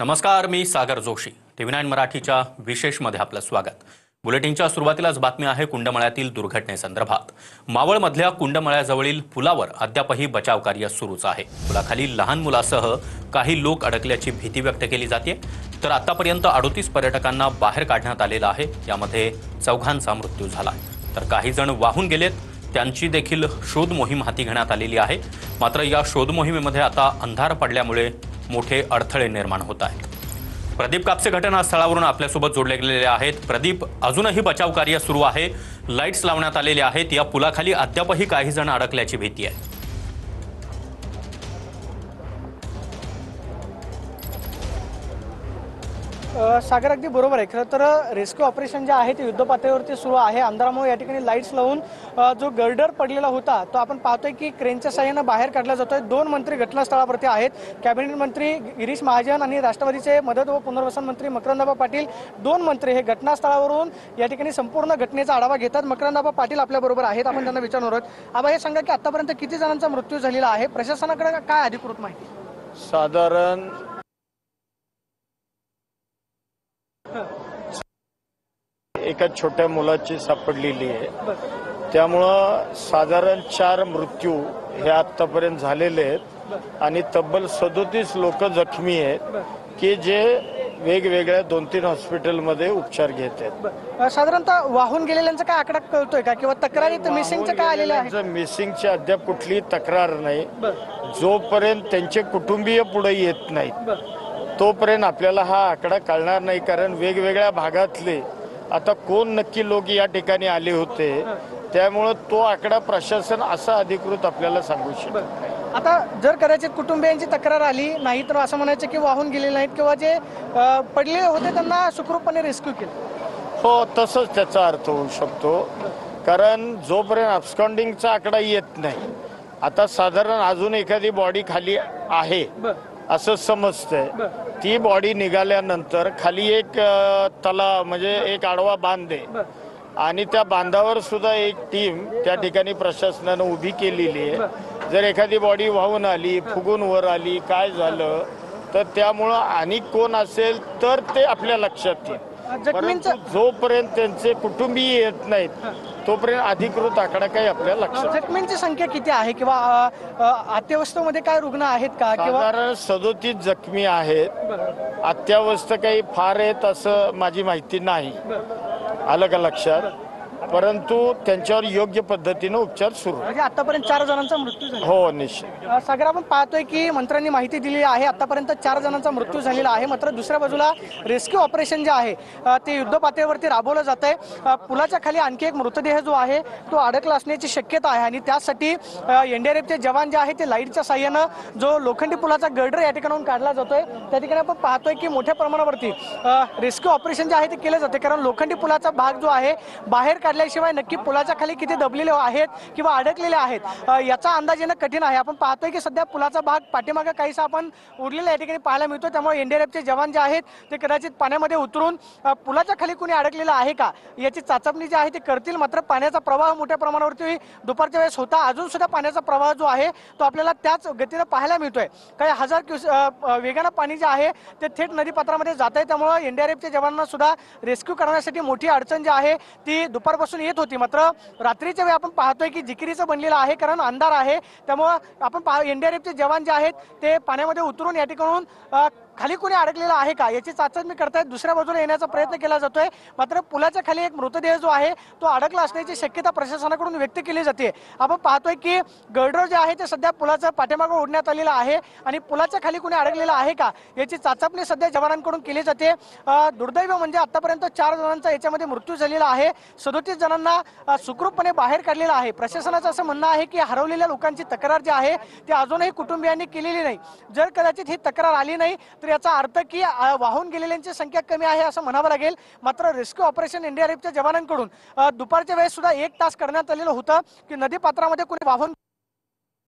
नमस्कार, मी सागर जोशी. TV9 मराठीच्या विशेषमध्ये आपलं स्वागत. बुलेटिनच्या सुरुवातीलाच बातमी आहे कुंडमळ्यातील दुर्घटनेसंदर्भात. मावळमधल्या कुंडमळ्याजवळील पुलावर अद्यापही बचाव कार्य सुरूच आहे. पुलाखाली लहान मुलासह काही लोक अडकल्याची भीती व्यक्त केली जाते. तर आतापर्यंत 38 पर्यटकांना बाहेर काढण्यात आलेलं आहे. यामध्ये 4 मृत्यू झाला. तर काही जण वाहून गेलेत. त्यांची देखील शोध मोहीम हाती घेण्यात आलेली आहे. मात्र या शोध मोहिमेमध्ये आता अंधार पडल्यामुळे मोठे अडथळे निर्माण होत आहेत. प्रदीप कापसे घटनास्थळावरून आपल्यासोबत जोडले गेलेले आहेत. प्रदीप, अजूनही बचाव कार्य सुरू आहे. लाईट्स लावण्यात आलेले आहेत. या पुलाखाली अद्यापही काही जण अडकल्याची भीती आहे. सागर, अगदी बरोबर आहे. खरं तर रेस्क्यू ऑपरेशन जे आहे ते युद्धपातळीवरती सुरू आहे. अंधारामुळे या ठिकाणी लाईट्स लावून जो गर्डर पडलेला होता तो आपण पाहतोय की क्रेनच्या साहाय्याने बाहेर काढला जातोय. 2 मंत्री घटनास्थळावरती आहेत. कॅबिनेट मंत्री गिरीश महाजन आणि राष्ट्रवादीचे मदत व पुनर्वसन मंत्री मकरंदाबा पाटील, 2 मंत्री हे घटनास्थळावरून या ठिकाणी संपूर्ण घटनेचा आढावा घेतात. मकरंदाबा पाटील आपल्या बरोबर आहेत. आपण त्यांना विचारणार आहोत. आबा, हे सांगा की आतापर्यंत किती जणांचा मृत्यू झालेला आहे? प्रशासनाकडे काय अधिकृत माहिती? साधारण एका छोट्या मुलाची सापडलेली आहे. त्यामुळं साधारण 4 मृत्यू हे आतापर्यंत झालेले आहेत आणि तब्बल 37 लोक जखमी आहेत की जे वेगवेगळ्या 2-3 हॉस्पिटलमध्ये उपचार घेत आहेत. साधारणतः वाहून गेलेल्यांचा काय आकडा कळतोय का किंवा तक्रारी मिसिंगचं काय आलेलं आहे? मिसिंगची अद्याप कुठलीही तक्रार नाही. जोपर्यंत त्यांचे कुटुंबीय पुढे येत नाहीत तोपर्यंत आपल्याला हा आकडा कळणार नाही. कारण वेगवेगळ्या भागातले आता कोण नक्की लोक या ठिकाणी आले होते, त्यामुळं तो आकडा प्रशासन असा अधिकृत आपल्याला सांगू शकतो. आता जर कदाचित कुटुंबियांची तक्रार आली नाही तर असं म्हणायचं की वाहून गेलेले नाहीत किंवा जे पडलेले होते त्यांना सुखरूपपणे रेस्क्यू केलं. हो, तसंच त्याचा अर्थ होऊ शकतो. कारण जोपर्यंत अब्स्कॉन्डिंगचा आकडा येत नाही, आता साधारण अजून एखादी बॉडी खाली आहे असं समजतंय. ती बॉडी निघाल्यानंतर खाली एक तलाव म्हणजे एक आडवा बांध आहे आणि त्या बांधावर सुद्धा एक टीम त्या ठिकाणी प्रशासनानं उभी केलेली आहे. जर एखादी बॉडी वाहून आली, फुगून वर आली, काय झालं तर त्यामुळं आणि कोण असेल तर ते आपल्या लक्षात येईल. परंतु जोपर्यंत त्यांचे कुटुंबीय येत नाहीत तोपर्यंत अधिकृत आकडा काही आपल्या लक्षात. जखमींची संख्या किती आहे किंवा अत्यावस्थेमध्ये काय रुग्ण आहेत का? साधारण 37 जखमी आहेत. अत्यावस्था काही फार आहेत असं माझी माहिती नाही, आलं का लक्षात. परंतु त्यांच्यावर योग्य पद्धतीने उपचार सुरू. म्हणजे आतापर्यंत 4 जणांचा मृत्यू झाला. हो, निश्चित. सागर, आपण पाहतोय की मंत्र्यांनी माहिती दिली आहे आतापर्यंत 4 जणांचा मृत्यू झालेला आहे. मात्र दुसऱ्या बाजूला रेस्क्यू ऑपरेशन जे आहे ते युद्ध पातळीवरती राबवलं जात आहे. पुलाच्या खाली आणखी एक मृतदेह जो आहे तो अडकला असण्याची शक्यता आहे आणि त्यासाठी एनडीआरएफचे जवान जे आहे ते लाईटच्या साह्यानं जो लोखंडी पुलाचा गर्डर या ठिकाणाहून काढला जातोय त्या ठिकाणी आपण पाहतोय की मोठ्या प्रमाणावरती रेस्क्यू ऑपरेशन जे आहे ते केलं जाते. कारण लोखंडी पुलाचा भाग जो आहे बाहेर काढल्याशिवाय नक्की पुलाच्या खाली किती दबलेले आहेत किंवा अडकलेले आहेत याचा अंदाज येणं कठीण आहे. आपण पाहतोय की सध्या पुलाचा भाग पाठीमागे काहीसा आपण उरलेला या ठिकाणी पाहायला मिळतो. त्यामुळे एनडीआरएफचे जवान जे आहेत ते कदाचित पाण्यामध्ये उतरून पुलाच्या खाली कुणी अडकलेलं आहे का याची चाचपणी जी आहे ती करतील. मात्र पाण्याचा प्रवाह मोठ्या प्रमाणावरती दुपारच्या वेळेस होता. अजून सुद्धा पाण्याचा प्रवाह जो आहे तो आपल्याला त्याच गतीनं पाहायला मिळतोय. काही 1000 वेगानं पाणी जे आहे ते थेट नदीपात्रामध्ये जात आहे. त्यामुळे एनडीआरएफच्या जवानांना सुद्धा रेस्क्यू करण्यासाठी मोठी अडचण जी आहे ती दुपारपासून येत होती. मात्र रात्रीच्या वेळी आपण पाहतोय की जिकिरीचं बनलेलं आहे कारण अंधार आहे. त्यामुळे आपण एनडीआरएफचे जवान जे आहेत ते पाण्यामध्ये उतरून या ठिकाणून खाली कोणी अडकलेला आहे का याची चाचणी करतायत. दुसऱ्या बाजूला येण्याचा प्रयत्न केला जातोय. मात्र पुलाच्या खाली एक मृतदेह जो आहे तो अडकला असण्याची शक्यता प्रशासनाकडून व्यक्त केली जाते. आपण पाहतोय की गर्डर जे आहे ते सध्या पुलाचं पाठीमागं ओढण्यात आलेलं आहे आणि पुलाच्या खाली कोणी अडकलेला आहे का याची चाचपणी सध्या जवानांकडून केली जाते. दुर्दैव म्हणजे आतापर्यंत 4 जणांचा याच्यामध्ये मृत्यू झालेला आहे. 37 जणांना सुखरूपपणे बाहेर काढलेलं आहे. प्रशासनाचं असं म्हणणं आहे की हरवलेल्या लोकांची तक्रार जी आहे ती अजूनही कुटुंबियांनी केलेली नाही. जर कदाचित ही तक्रार आली नाही तर याचा अर्थ की वाहून गेलेल्यांची संख्या कमी आहे असं म्हणावं लागेल. मात्र रेस्क्यू ऑपरेशन एनडीआरएफच्या जवानांकडून दुपारच्या वेळेस सुद्धा 1 तास करण्यात आलेलं होतं की नदीपात्रामध्ये कोणी वाहून